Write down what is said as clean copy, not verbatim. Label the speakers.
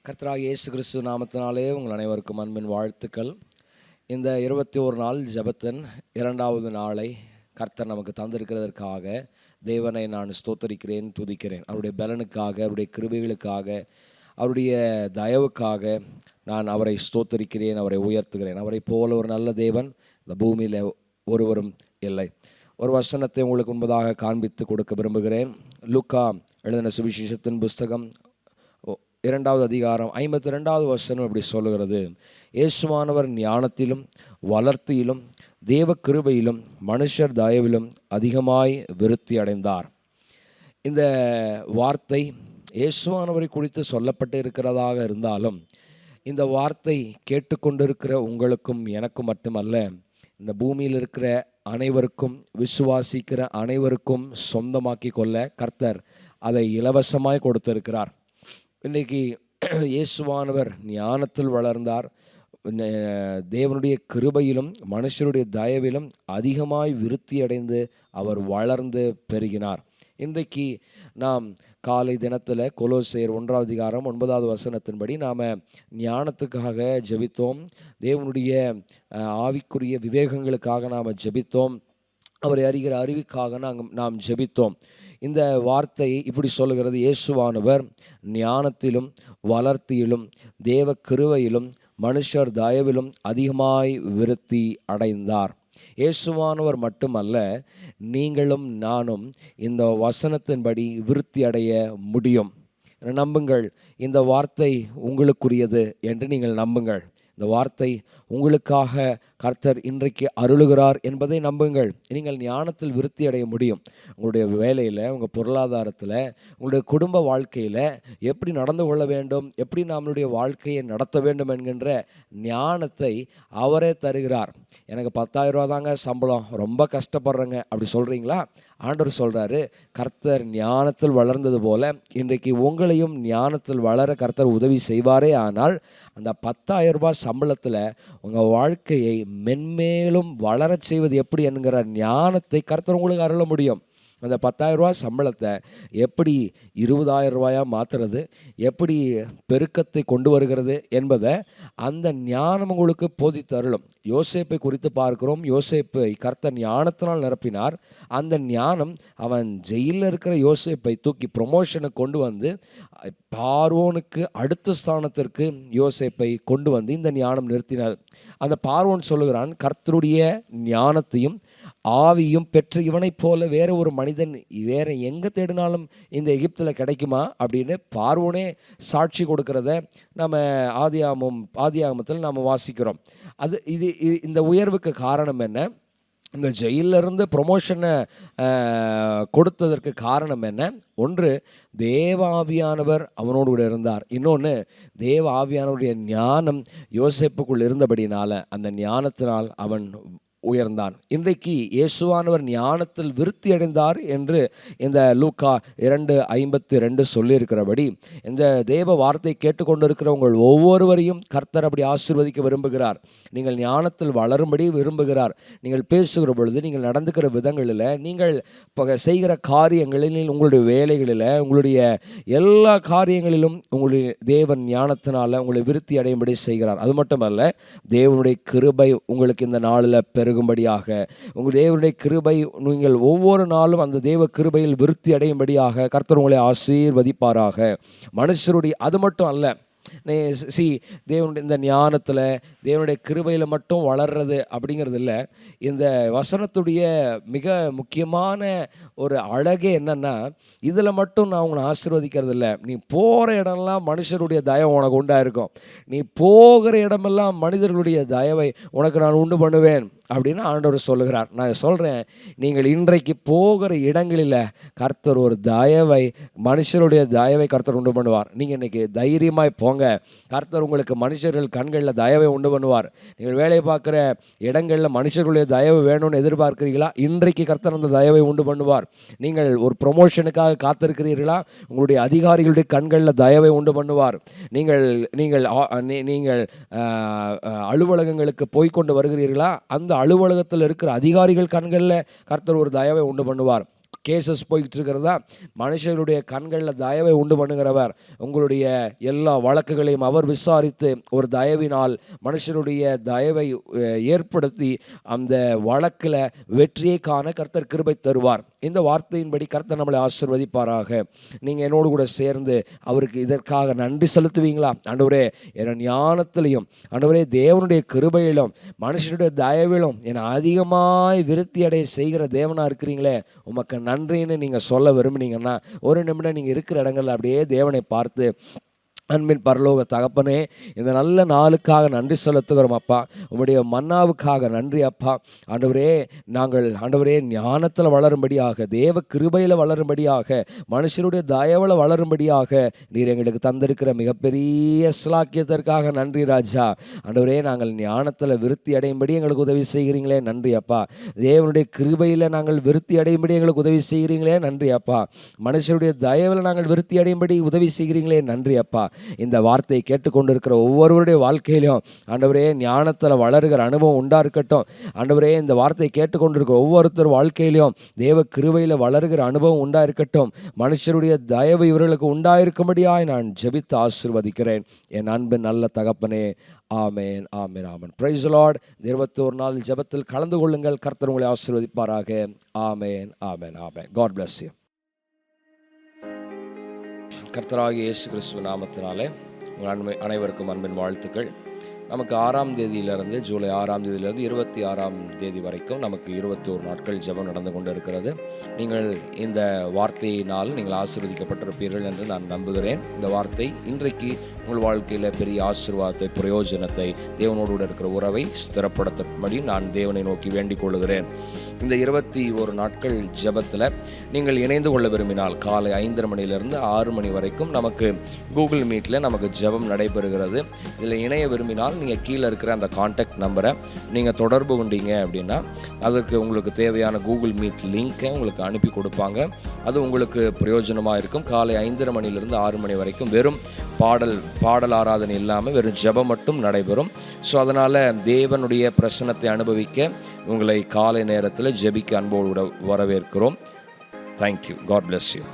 Speaker 1: கர்த்தராகிய இயேசு கிறிஸ்து நாமத்தினாலே உங்கள் அனைவருக்கும் அன்பின் வாழ்த்துக்கள். இந்த 21 நாள் ஜெபத்தின் 2வது நாளை கர்த்தர் நமக்கு தந்திருக்கிறதற்காக தேவனை நான் ஸ்தோத்தரிக்கிறேன், துதிக்கிறேன். அவருடைய பலனுக்காக, அவருடைய கிருபைகளுக்காக, அவருடைய தயவுக்காக நான் அவரை ஸ்தோத்தரிக்கிறேன், அவரை உயர்த்துகிறேன். அவரை போல ஒரு நல்ல தேவன் இந்த பூமியில் ஒருவரும் இல்லை. ஒரு வசனத்தை உங்களுக்கு முன்பதாக காண்பித்து கொடுக்க விரும்புகிறேன். லூக்கா எழுதின சுவிசேஷத்தின் புஸ்தகம் 2வது அதிகாரம் 52வது வசனம் இப்படி சொல்லுகிறது: இயேசுவானவர் ஞானத்திலும் வளர்த்தியிலும் தேவ கிருபையிலும் மனுஷர் தயவிலும் அதிகமாய் விருத்தி அடைந்தார். இந்த வார்த்தை இயேசுவானவரை குறித்து சொல்லப்பட்டு இருக்கிறதாக இருந்தாலும், இந்த வார்த்தை கேட்டுக்கொண்டிருக்கிற உங்களுக்கும் எனக்கும் மட்டுமல்ல, இந்த பூமியில் இருக்கிற அனைவருக்கும், விசுவாசிக்கிற அனைவருக்கும் சொந்தமாக்கி கொள்ள கர்த்தர் அதை இலவசமாய் கொடுத்திருக்கிறார். இன்றைக்கி இயேசுவானவர் ஞானத்தில் வளர்ந்தார், தேவனுடைய கிருபையிலும் மனுஷருடைய தயவிலும் அதிகமாய் விருத்தி அடைந்து அவர் வளர்ந்து பெருகினார். இன்றைக்கு நாம் காலை தினத்தில் கொலோசையர் 1வது அதிகாரம் 9வது வசனத்தின்படி நாம் ஞானத்துக்காக ஜெபித்தோம், தேவனுடைய ஆவிக்குரிய விவேகங்களுக்காக நாம் ஜெபித்தோம், அவரை அறிகிற அறிவுக்காக நாம் ஜெபித்தோம். இந்த வார்த்தை இப்படி சொல்லுகிறது: இயேசுவானவர் ஞானத்திலும் வளர்த்தியிலும் தேவ கிருபையிலும் மனுஷர் தயவிலும் அதிகமாய் விருத்தி அடைந்தார். இயேசுவானவர் மட்டுமல்ல, நீங்களும் நானும் இந்த வசனத்தின்படி விருத்தி அடைய முடியும். நம்புங்கள், இந்த வார்த்தை உங்களுக்குரியது என்று நீங்கள் நம்புங்கள். இந்த வார்த்தை உங்களுக்காக கர்த்தர் இன்றைக்கு அருளுகிறார் என்பதை நம்புங்கள். நீங்கள் ஞானத்தில் விருத்தி அடைய முடியும். உங்களுடைய வேலையில், உங்கள் பொருளாதாரத்தில், உங்களுடைய குடும்ப வாழ்க்கையில் எப்படி நடந்து கொள்ள வேண்டும், எப்படி நம்மளுடைய வாழ்க்கையை நடத்த வேண்டும் என்கின்ற ஞானத்தை அவரே தருகிறார். எனக்கு 10,000 ரூபா தாங்க சம்பளம், ரொம்ப கஷ்டப்படுறேங்க அப்படி சொல்கிறீங்களா? ஆண்டவர் சொல்கிறாரு, கர்த்தர் ஞானத்தில் வளர்ந்தது போல இன்றைக்கு உங்களையும் ஞானத்தில் வளர கர்த்தர் உதவி செய்வாரே. ஆனால் அந்த 10,000 ரூபாய் சம்பளத்தில் உங்கள் வாழ்க்கையை மென்மேலும் வளரச் செய்வது எப்படி என்கிற ஞானத்தை கர்த்தர் உங்களுக்கு அருள முடியும். அந்த 10,000 ரூபாய் சம்பளத்தை எப்படி 20,000 ரூபாயாக மாற்றுறது, எப்படி பெருக்கத்தை கொண்டு வருகிறது என்பதை அந்த ஞானம் உங்களுக்கு போதித்து அருளும். யோசேப்பை குறித்து பார்க்கிறோம். யோசேப்பை கர்த்தர் ஞானத்தினால் நிரப்பினார். அந்த ஞானம் அவன் ஜெயிலில் இருக்கிற யோசேப்பை தூக்கி ப்ரொமோஷனுக்கு கொண்டு வந்து பார்வோனுக்கு அடுத்த ஸ்தானத்திற்கு யோசேப்பை கொண்டு வந்து இந்த ஞானம் நிறுத்தினார். அந்த பார்வோன் சொல்லுகிறான், கர்த்தருடைய ஞானத்தையும் ஆவியும் பெற்று இவனைப் போல வேற ஒரு மனிதன் வேற எங்கே தேடினாலும் இந்த எகிப்தில் கிடைக்குமா அப்படின்னு பார்வோனே சாட்சி கொடுக்கிறத நம்ம ஆதியாகமத்தில் நாம் வாசிக்கிறோம். இந்த உயர்வுக்கு காரணம் என்ன? இந்த ஜெயிலிருந்து ப்ரொமோஷனை கொடுத்ததற்கு காரணம் என்ன? ஒன்று, தேவ ஆவியானவர் அவனோடு கூட இருந்தார். இன்னொன்று, தேவ ஆவியானவருடைய ஞானம் யோசேப்புக்குள் இருந்தபடினால அந்த ஞானத்தினால் அவன் உயர்ந்தான். இன்றைக்கு இயேசுவானவர் ஞானத்தில் விருத்தி அடைந்தார் என்று இந்த லூக்கா 2:52 சொல்லியிருக்கிறபடி, இந்த தேவ வார்த்தை கேட்டுக்கொண்டிருக்கிற உங்கள் ஒவ்வொருவரையும் கர்த்தர் அப்படி ஆசீர்வதிக்க விரும்புகிறார். நீங்கள் ஞானத்தில் வளரும்படி விரும்புகிறார். நீங்கள் பேசுகிற பொழுது, நீங்கள் நடந்துக்கிற விதங்களில், நீங்கள் செய்கிற காரியங்களில், உங்களுடைய வேலைகளில், உங்களுடைய எல்லா காரியங்களிலும் உங்களுடைய தேவன் ஞானத்தினால் உங்களை விருத்தி அடையும்படி செய்கிறார். அது மட்டுமல்ல, தேவனுடைய கிருபை உங்களுக்கு இந்த நாளில் பெருகும்படியாக, உங்கள் தேவனுடைய கிருபை, நீங்கள் ஒவ்வொரு நாளும் அந்த தேவ கிருபையில் விருத்தி அடையும்படியாக கர்த்தர் உங்களை ஆசீர்வதிப்பாராக. மனுஷருடைய அது மட்டும் அல்ல, தேவனுடைய இந்த ஞானத்தில், தேவனுடைய கிருபையில் மட்டும் வளர்றது அப்படிங்கிறது இல்லை. இந்த வசனத்துடைய மிக முக்கியமான ஒரு அழகே என்னன்னா, இதில் மட்டும் நான் உங்களை ஆசீர்வதிக்கிறது இல்லை. நீ போகிற இடமெல்லாம் மனுஷருடைய தயவு உனக்கு உண்டாக இருக்கும். நீ போகிற இடமெல்லாம் மனிதர்களுடைய தயவை உனக்கு நான் உண்டு பண்ணுவேன் அப்படின்னு ஆண்டவர் சொல்லுகிறார். நான் சொல்கிறேன், நீங்கள் இன்றைக்கு போகிற இடங்களில் கர்த்தர் ஒரு தயவை, மனுஷருடைய தயவை கர்த்தர் உண்டு பண்ணுவார். நீங்கள் இன்றைக்கி தைரியமாய் போங்க. கர்த்தர் உங்களுக்கு மனுஷர்கள் கண்களில் தயவை உண்டு பண்ணுவார். நீங்கள் வேலை பார்க்குற இடங்களில் மனுஷர்களுடைய தயவு வேணும்னு எதிர்பார்க்கிறீங்களா? இன்றைக்கு கர்த்தர் அந்த தயவை உண்டு பண்ணுவார். நீங்கள் ஒரு ப்ரொமோஷனுக்காக காத்திருக்கிறீர்களா? உங்களுடைய அதிகாரிகளுடைய கண்களில் தயவை உண்டு பண்ணுவார். நீங்கள் நீங்கள் நீங்கள் அலுவலகங்களுக்கு போய்கொண்டு வருகிறீர்களா? அந்த அலுவலகத்தில் இருக்கிற அதிகாரிகள் கண்களில் கர்த்தர் ஒரு தயவை உண்டு பண்ணுவார். கேசஸ் போய்கிட்டு இருக்கிறதா? மனுஷருடைய கண்களில் தயவை உண்டு பண்ணுகிறவர். உங்களுடைய எல்லா வழக்குகளையும் அவர் விசாரித்து ஒரு தயவினால் மனுஷருடைய தயவை ஏற்படுத்தி அந்த வழக்கில் வெற்றியை காண கர்த்தர் கிருபை தருவார். இந்த வார்த்தையின்படி கர்த்தர் நம்மளை ஆசீர்வதிப்பாராக. நீங்கள் என்னோடு கூட சேர்ந்து அவருக்கு இதற்காக நன்றி செலுத்துவீங்களா? ஆண்டவரே, என் ஞானத்திலையும் ஆண்டவரே தேவனுடைய கிருபையிலும் மனுஷனுடைய தயவிலும் என்னை அதிகமாய் விருத்தி அடைய செய்கிற தேவனாக இருக்கிறீங்களே, உமக்கு நன்றின்னு நீங்கள் சொல்ல விரும்புனீங்கன்னா ஒரு நிமிடம் நீங்கள் இருக்கிற இடங்களில் அப்படியே தேவனை பார்த்து, அன்பின் பரலோக தகப்பனே, இந்த நல்ல நாளுக்காக நன்றி செலுத்துகிறோம் அப்பா. உம்முடைய மன்னாவுக்காக நன்றி அப்பா. ஆண்டவரே, நாங்கள் ஆண்டவரே ஞானத்தில் வளரும்படியாக, தேவ கிருபையில் வளரும்படியாக, மனுஷனுடைய தயவில் வளரும்படியாக நீர் எங்களுக்கு தந்திருக்கிற மிகப்பெரிய ஸ்லாக்கியத்திற்காக நன்றி ராஜா. ஆண்டவரே, நாங்கள் ஞானத்தில் விருத்தி அடையும்படி எங்களுக்கு உதவி செய்கிறீங்களே, நன்றி அப்பா. தேவனுடைய கிருபையில் நாங்கள் விருத்தி அடையும்படி எங்களுக்கு உதவி செய்கிறீங்களே, நன்றி அப்பா. மனுஷனுடைய தயவில் நாங்கள் விருத்தி அடையும்படி உதவி செய்கிறீங்களே, நன்றி அப்பா. இந்த வார்த்தையை கேட்டுக்கொண்டிருக்கிற ஒவ்வொருவருடைய வாழ்க்கையிலும் ஆண்டவரே ஞானத்தில் வளருகிற அனுபவம் உண்டா இருக்கட்டும். ஆண்டவரே, இந்த வார்த்தையை கேட்டுக்கொண்டிருக்கிற ஒவ்வொருத்தர் வாழ்க்கையிலும் தேவ கிருபையில் வளருகிற அனுபவம் உண்டா இருக்கட்டும். மனுஷருடைய தயவு இவர்களுக்கு உண்டாயிருக்கும்படியாய் நான் ஜெபித்து ஆசீர்வதிக்கிறேன் என் அன்பின் நல்ல தகப்பனே. ஆமேன், ஆமேன், ஆமேன். Praise the Lord. 21 நாள் ஜெபத்தில் கலந்து கொள்ளுங்கள். கர்த்தர் உங்களை ஆசீர்வதிப்பாராக. ஆமேன், ஆமேன், ஆமேன். God bless you. கர்த்தராகிய இயேசு கிறிஸ்துவ நாமத்தினாலே உங்கள் அனைவருக்கும் அன்பின் வாழ்த்துக்கள். நமக்கு 6ஆம் தேதியிலிருந்து ஜூலை 6ஆம் தேதியிலிருந்து 26ஆம் தேதி வரைக்கும் நமக்கு 21 நாட்கள் ஜெபம் நடந்து கொண்டு இருக்கிறது. நீங்கள் இந்த வார்த்தையினால் நீங்கள் ஆசீர்வதிக்கப்பட்டிருப்பீர்கள் என்று நான் நம்புகிறேன். இந்த வார்த்தை இன்றைக்கு உங்கள் வாழ்க்கையில் பெரிய ஆசீர்வாதத்தை, பிரயோஜனத்தை, தேவனோடு இருக்கிற உறவை ஸ்திரப்படுத்தும்படி நான் தேவனை நோக்கி வேண்டிக் கொள்கிறேன். இந்த 21 நாட்கள் ஜெபத்தில் நீங்கள் இணைந்து கொள்ள விரும்பினால் காலை 5:30 மணியிலிருந்து 6 மணி வரைக்கும் நமக்கு கூகுள் மீட்டில் நமக்கு ஜெபம் நடைபெறுகிறது. இதில் இணைய விரும்பினால் நீங்கள் கீழே இருக்கிற அந்த கான்டாக்ட் நம்பரை நீங்கள் தொடர்பு கொண்டீங்க அப்படின்னா அதற்கு உங்களுக்கு தேவையான கூகுள் மீட் லிங்க்கை உங்களுக்கு அனுப்பி கொடுப்பாங்க. அது உங்களுக்கு பிரயோஜனமாக இருக்கும். காலை 5:30 மணியிலிருந்து 6 மணி வரைக்கும் வெறும் பாடல் ஆராதனை இல்லாமல் வெறும் ஜெபம் மட்டும் நடைபெறும். ஸோ அதனால் தேவனுடைய பிரசன்னத்தை அனுபவிக்க உங்களை காலை நேரத்தில் ஜெபிக்க அன்போடு வரவேற்கிறோம். தேங்க்யூ. God bless you.